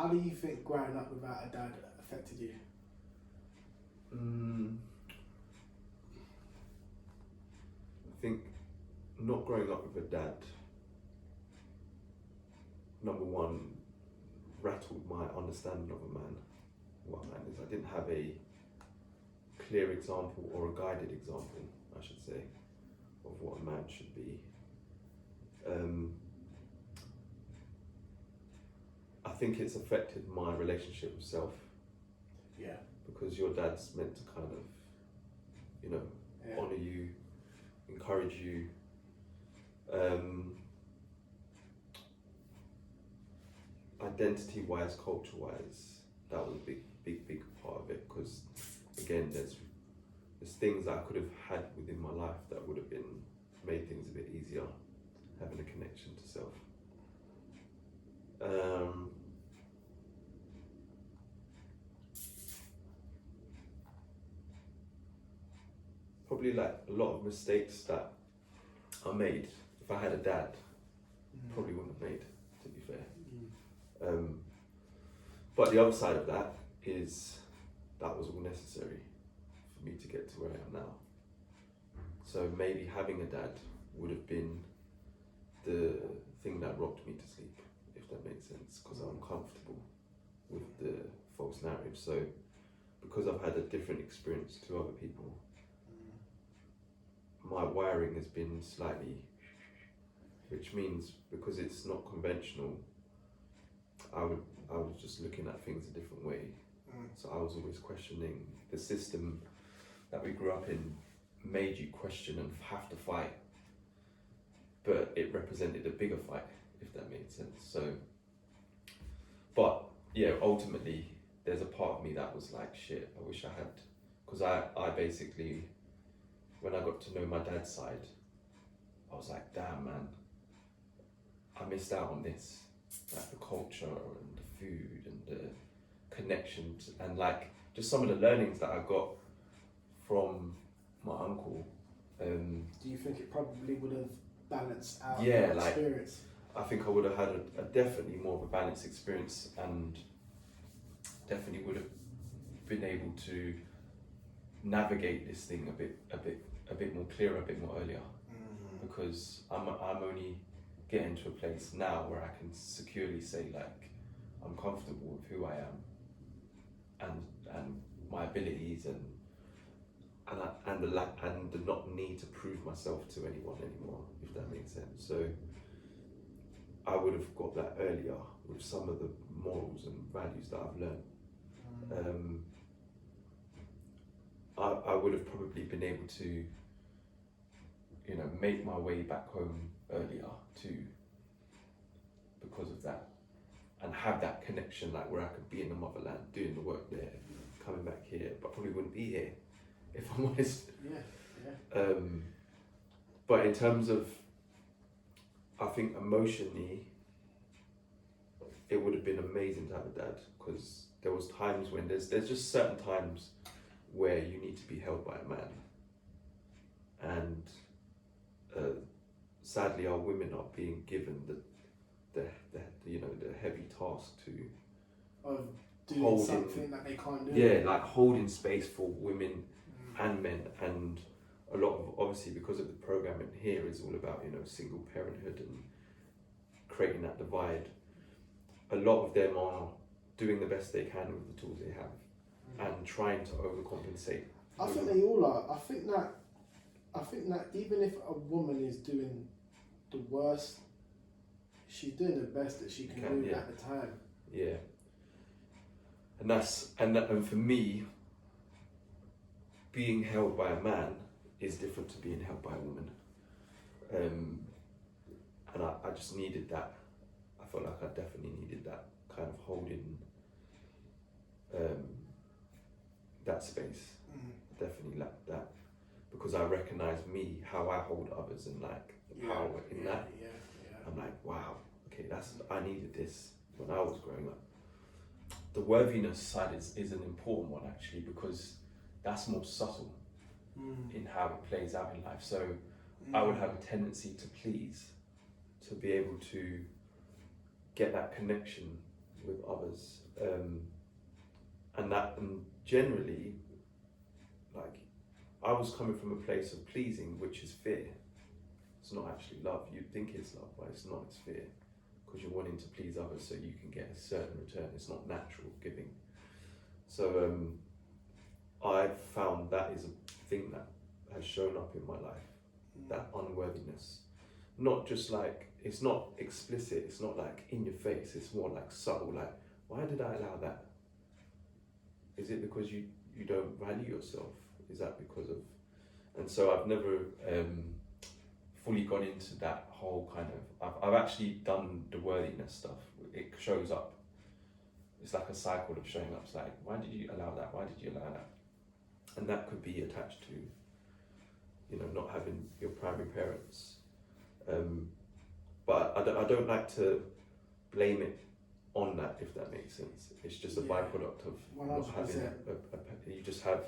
How do you think growing up without a dad affected you? I think not growing up with a dad, number one, rattled my understanding of a man. What a man is. I didn't have a clear example or a guided example, I should say, of what a man should be. I think it's affected my relationship with self. Yeah. Because your dad's meant to kind of, you know, honour you, encourage you. Identity-wise, culture-wise, that was a big part of it. Because again, there's things that I could have had within my life that would have made things a bit easier, having a connection to self. Probably like a lot of mistakes that I made, if I had a dad, probably wouldn't have made, to be fair. But the other side of that is that was all necessary for me to get to where I am now. So maybe having a dad would have been the thing that rocked me to sleep, if that makes sense, because I'm comfortable with the false narrative. So because I've had a different experience to other people, my wiring has been slightly, which means because it's not conventional, I was just looking at things a different way. So I was always questioning the system that we grew up in, made you question and have to fight, but it represented a bigger fight, if that made sense. So, but yeah, ultimately there's a part of me that was like, shit, I wish I had, because I basically, when I got to know my dad's side, I was like, damn man, I missed out on this, like the culture and the food and the connections and like just some of the learnings that I got from my uncle. Do you think it probably would have balanced out Yeah, your like, experience? I think I would have had a definitely more of a balanced experience and definitely would have been able to navigate this thing a bit more clearer, a bit more earlier. Because I'm only getting to a place now where I can securely say like I'm comfortable with who I am and my abilities and the not need to prove myself to anyone anymore, if that makes sense. So I would have got that earlier with some of the morals and values that I've learned. I would have probably been able to, you know, make my way back home earlier too, because of that, and have that connection, like where I could be in the motherland, doing the work there, coming back here, but probably wouldn't be here, if I'm honest. Yeah. But in terms of, I think emotionally, it would have been amazing to have a dad, because there was times when there's just certain times where you need to be held by a man, and sadly our women are being given the you know, the heavy task to Of doing something that they can't do. Yeah, like holding space for women and men, and a lot of, obviously because of the programming here is all about, you know, single parenthood and creating that divide. A lot of them are doing the best they can with the tools they have and trying to overcompensate. I think they all are. I think that even if a woman is doing the worst, she's doing the best that she can do at the time. Yeah. And for me, being held by a man is different to being held by a woman. And I just needed that. I felt like I definitely needed that kind of holding that space. I definitely lacked that, because I recognize me, how I hold others, and like the power in that. I'm like, wow, okay, I needed this when I was growing up. The worthiness side is an important one actually, because that's more subtle in how it plays out in life. So I would have a tendency to please, to be able to get that connection with others, and generally, like, I was coming from a place of pleasing, which is fear. It's not actually love. You'd think it's love, but it's not. It's fear, because you're wanting to please others so you can get a certain return. It's not natural giving. So I've found that is a thing that has shown up in my life, that unworthiness. Not just like, it's not explicit, it's not like in your face, it's more like subtle, like, why did I allow that? Is it because you don't value yourself? Is that because of, and so I've never fully gone into that whole kind of, I've actually done the worthiness stuff. It shows up. It's like a cycle of showing up. It's like, why did you allow that? Why did you allow that? And that could be attached to, you know, not having your primary parents. But I don't like to blame it on that, if that makes sense. It's just a byproduct of 100%. not having you just have,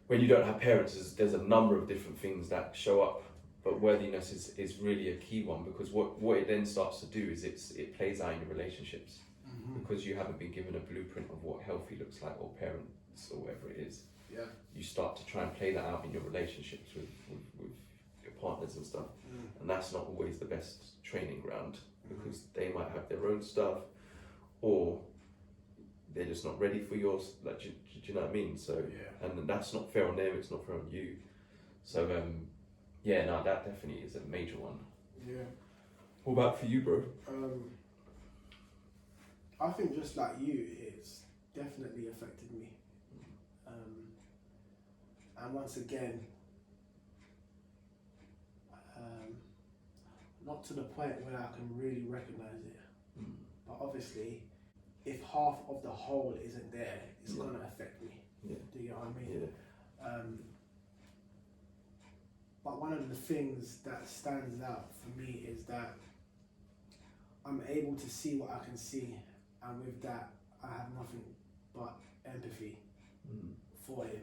when you don't have parents, there's a number of different things that show up, but worthiness is really a key one, because what it then starts to do is it plays out in your relationships, because you haven't been given a blueprint of what healthy looks like, or parents, or whatever it is. Yeah. You start to try and play that out in your relationships with your partners and stuff, and that's not always the best training ground, because they might have their own stuff, or they're just not ready for yours. Like, do you know what I mean? So, and that's not fair on them. It's not fair on you. So, that definitely is a major one. Yeah. What about for you, bro? I think just like you, it's definitely affected me. And once again, not to the point where I can really recognize it, but obviously, if half of the whole isn't there, it's gonna affect me. Yeah. Do you know what I mean? Yeah. But one of the things that stands out for me is that I'm able to see what I can see, and with that, I have nothing but empathy for him.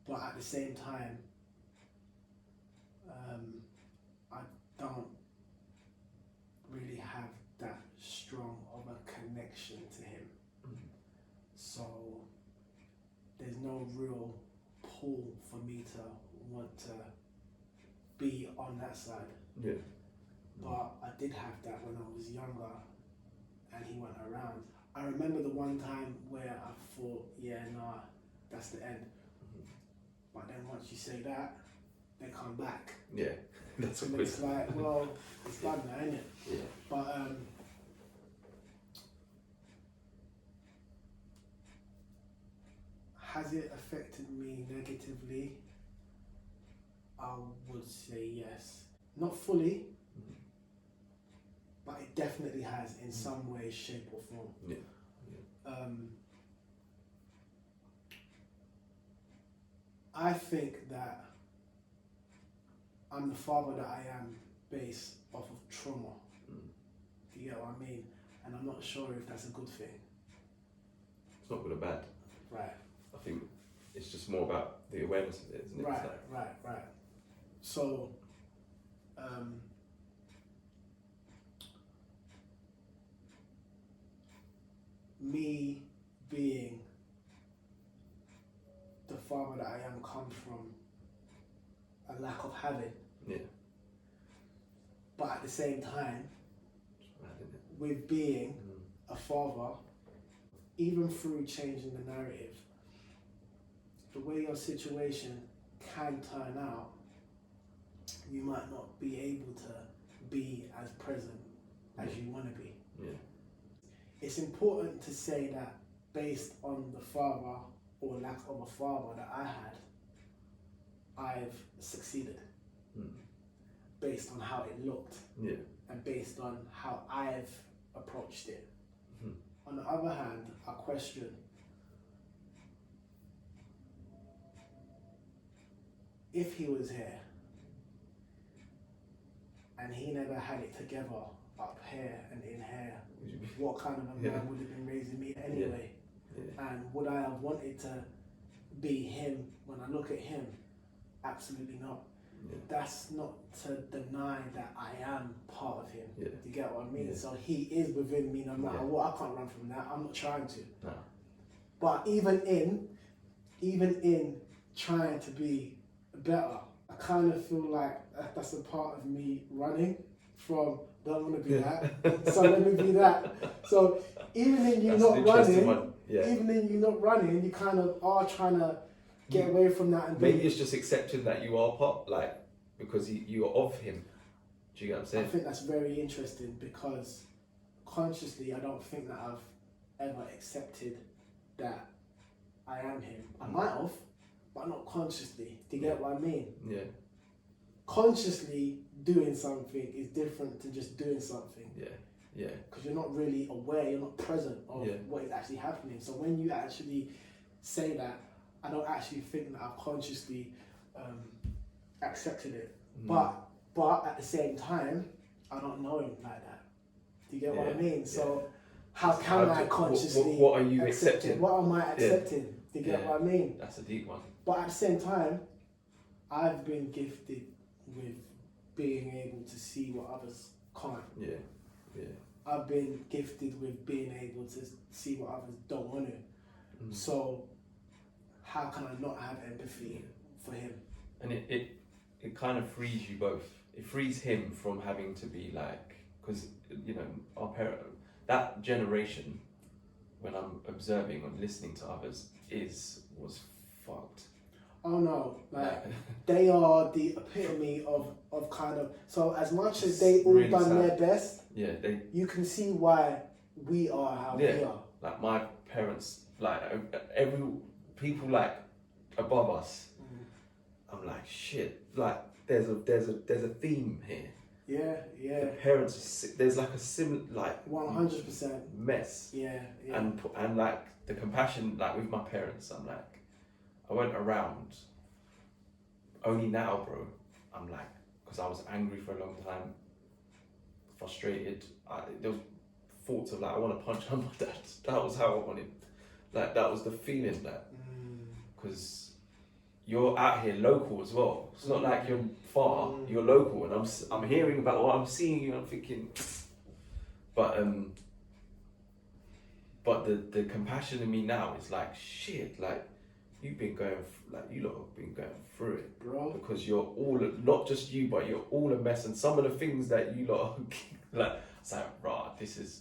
But at the same time, I don't really have that strong of a connection to him. So there's no real pull for me to want to be on that side. Yeah. But I did have that when I was younger, and he went around. I remember the one time where I thought, that's the end. But then once you say that, they come back. Yeah, that's and it's like, well, it's done now, isn't it? Yeah. But has it affected me negatively? I would say yes. Not fully, but it definitely has in some way, shape or form. Yeah. I think that I'm the father that I am based off of trauma. Do you get what I mean? And I'm not sure if that's a good thing. It's not good or bad. Right. I think it's just more about the awareness of it, isn't it? Right. So, me being the father that I am comes from a lack of having. Yeah. But at the same time, It's mad, isn't it? with being a father, even through changing the narrative, the way your situation can turn out, you might not be able to be as present as you want to be. Yeah. It's important to say that based on the father or lack of a father that I had, I've succeeded. Based on how it looked. Yeah. And based on how I've approached it. On the other hand, I question if he was here and he never had it together up here and in here, what kind of a man would have been raising me anyway? Yeah. And would I have wanted to be him when I look at him? Absolutely not. that's not to deny that I am part of him. Yeah. You get what I mean? Yeah. So he is within me no matter Yeah. what. I can't run from that. I'm not trying to. No. But even in trying to be better, I kind of feel like that's a part of me running from don't want to be that. So let me be that. So even in you That's not an interesting running, one. Yeah. even in you not running, you kind of are trying to get away from that and Maybe be. it's just accepting that you are part, like, because you are of him. Do you get what I'm I saying? think that's very interesting because consciously, I don't think that I've ever accepted that I am him. I might have, but not consciously. Do you get what I mean? Yeah. Consciously doing something is different to just doing something. Yeah. Yeah. Because you're not really aware, you're not present of what is actually happening. So when you actually say that, I don't actually think that I've consciously accepted it. But at the same time, I don't know him like that. Do you get what I mean? So how can I consciously what are you accept accepting? it? What am I accepting? Do you get what I mean? That's a deep one. But at the same time, I've been gifted with being able to see what others can't. Yeah. Yeah. I've been gifted with being able to see what others don't want to. So how can I not have empathy for him? And it kind of frees you both. It frees him from having to be like, because our parent, that generation, when I'm observing or listening to others, was fucked. Oh no, they are the epitome of kind of, so as much as they all really done sad. their best, you can see why we are how we are. Like my parents, like every people like above us, I'm like shit. Like there's a theme here. Yeah. The parents, there's like a similar 100% mess. Yeah. And like the compassion, like with my parents, I'm like, I went around. Only now, bro, I'm like, because I was angry for a long time, frustrated. There was thoughts of like, I want to punch my dad. That was how I wanted. Like that was the feeling that, because you're out here local as well. It's not like you're far. You're local, and I'm hearing about what I'm seeing you. I'm thinking, but the compassion in me now is like shit. Like you've been going, you lot have been going through it, bro. Because you're all, not just you, but you're all a mess. And some of the things that you lot, like, it's like, rah, this is